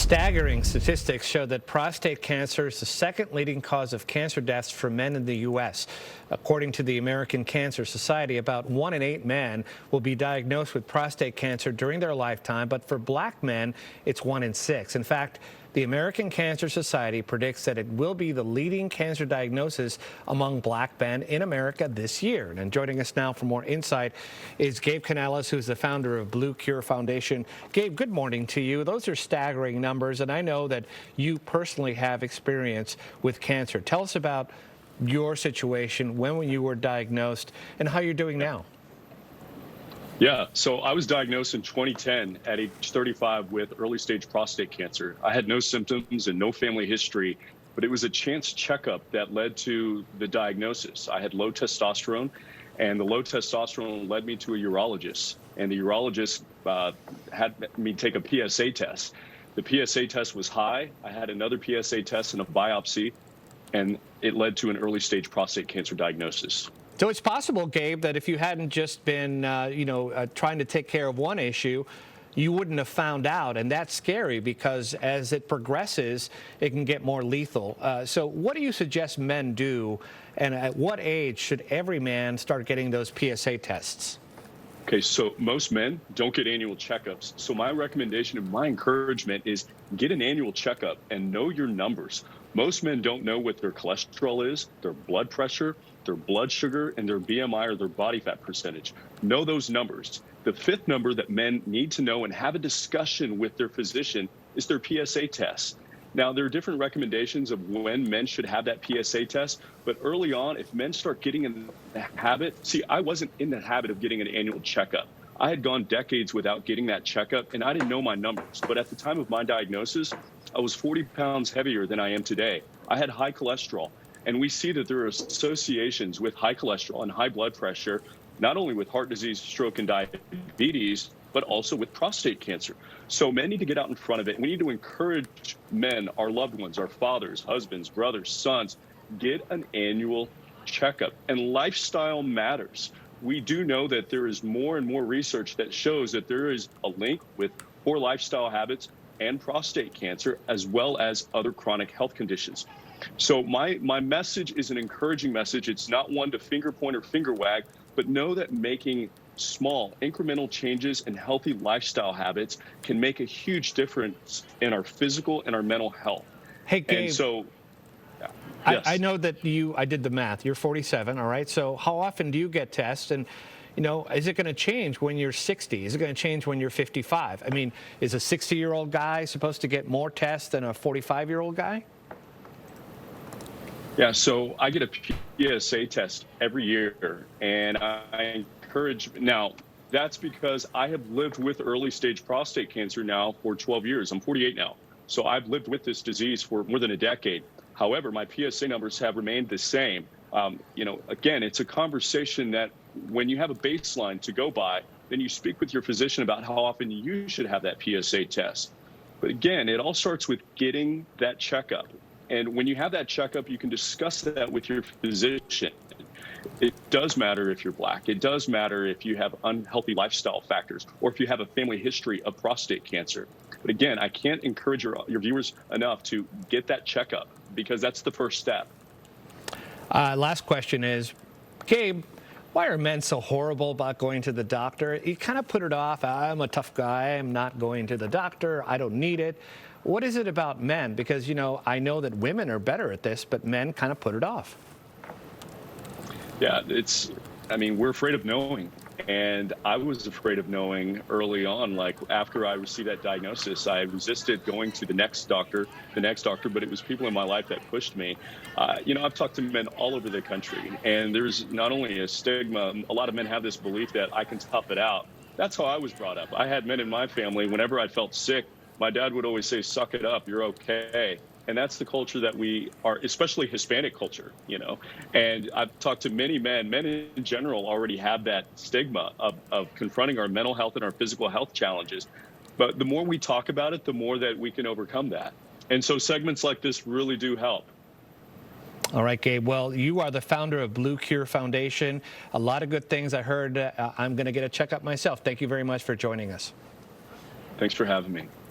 Staggering statistics show that prostate cancer is the second leading cause of cancer deaths for men in the U.S. According to the American Cancer Society, about 1 in 8 men will be diagnosed with prostate cancer during their lifetime, but for black men, it's 1 in 6. In fact, the American Cancer Society predicts that it will be the leading cancer diagnosis among black men in America this year. And joining us now for more insight is Gabe Canales, who's the founder of Cure Foundation. Gabe, good morning to you. Those are staggering numbers, and I know that you personally have experience with cancer. Tell us about your situation, when you were diagnosed, and how you're doing now. Yeah, so I was diagnosed in 2010 at age 35 with early stage prostate cancer. I had no symptoms and no family history, but it was a chance checkup that led to the diagnosis. I had low testosterone, and the low testosterone led me to a urologist, and the urologist had me take a PSA test. The PSA test was high. I had another PSA test and a biopsy, and it led to an early stage prostate cancer diagnosis. So it's possible, Gabe, that if you hadn't just been, trying to take care of one issue, you wouldn't have found out. And that's scary because as it progresses, it can get more lethal. So what do you suggest men do? And at what age should every man start getting those PSA tests? Okay, so most men don't get annual checkups. So my recommendation and my encouragement is get an annual checkup and know your numbers. Most men don't know what their cholesterol is, their blood pressure, their blood sugar, and their BMI or their body fat percentage. Know those numbers. The fifth number that men need to know and have a discussion with their physician is their PSA test. Now, there are different recommendations of when men should have that PSA test, but early on, if men start getting in the habit, see, I wasn't in the habit of getting an annual checkup. I had gone decades without getting that checkup, and I didn't know my numbers. But at the time of my diagnosis, I was 40 pounds heavier than I am today. I had high cholesterol, and we see that there are associations with high cholesterol and high blood pressure, not only with heart disease, stroke, and diabetes, but also with prostate cancer. So men need to get out in front of it. We need to encourage men, our loved ones, our fathers, husbands, brothers, sons, get an annual checkup. And lifestyle matters. We do know that there is more and more research that shows that there is a link with poor lifestyle habits and prostate cancer, as well as other chronic health conditions. So my message is an encouraging message. It's not one to finger point or finger wag, but know that making small incremental changes in healthy lifestyle habits can make a huge difference in our physical and our mental health. Hey, Gabe, and so, yes. I know that I did the math. You're 47, all right? So how often do you get tests? And, is it going to change when you're 60? Is it going to change when you're 55? I mean, is a 60-year-old guy supposed to get more tests than a 45-year-old guy? Yeah, so I get a PSA test every year, and I encourage, now that's because I have lived with early stage prostate cancer now for 12 years. I'm 48 now. So I've lived with this disease for more than a decade. However, my PSA numbers have remained the same. Again, it's a conversation that when you have a baseline to go by, then you speak with your physician about how often you should have that PSA test. But again, it all starts with getting that checkup. And when you have that checkup, you can discuss that with your physician. It does matter if you're black. It does matter if you have unhealthy lifestyle factors or if you have a family history of prostate cancer. But again, I can't encourage your viewers enough to get that checkup because that's the first step. Last question is, Gabe, why are men so horrible about going to the doctor? You kind of put it off. I'm a tough guy. I'm not going to the doctor. I don't need it. What is it about men? Because, I know that women are better at this, but men kind of put it off. Yeah, we're afraid of knowing. And I was afraid of knowing early on, like after I received that diagnosis, I resisted going to the next doctor, but it was people in my life that pushed me. I've talked to men all over the country, and there's not only a stigma, a lot of men have this belief that I can tough it out. That's how I was brought up. I had men in my family, whenever I felt sick, my dad would always say, suck it up, you're okay. And that's the culture that we are, especially Hispanic culture, And I've talked to many men in general already have that stigma of confronting our mental health and our physical health challenges. But the more we talk about it, the more that we can overcome that. And so segments like this really do help. All right, Gabe. Well, you are the founder of Cure Foundation. A lot of good things I heard. I'm going to get a checkup myself. Thank you very much for joining us. Thanks for having me.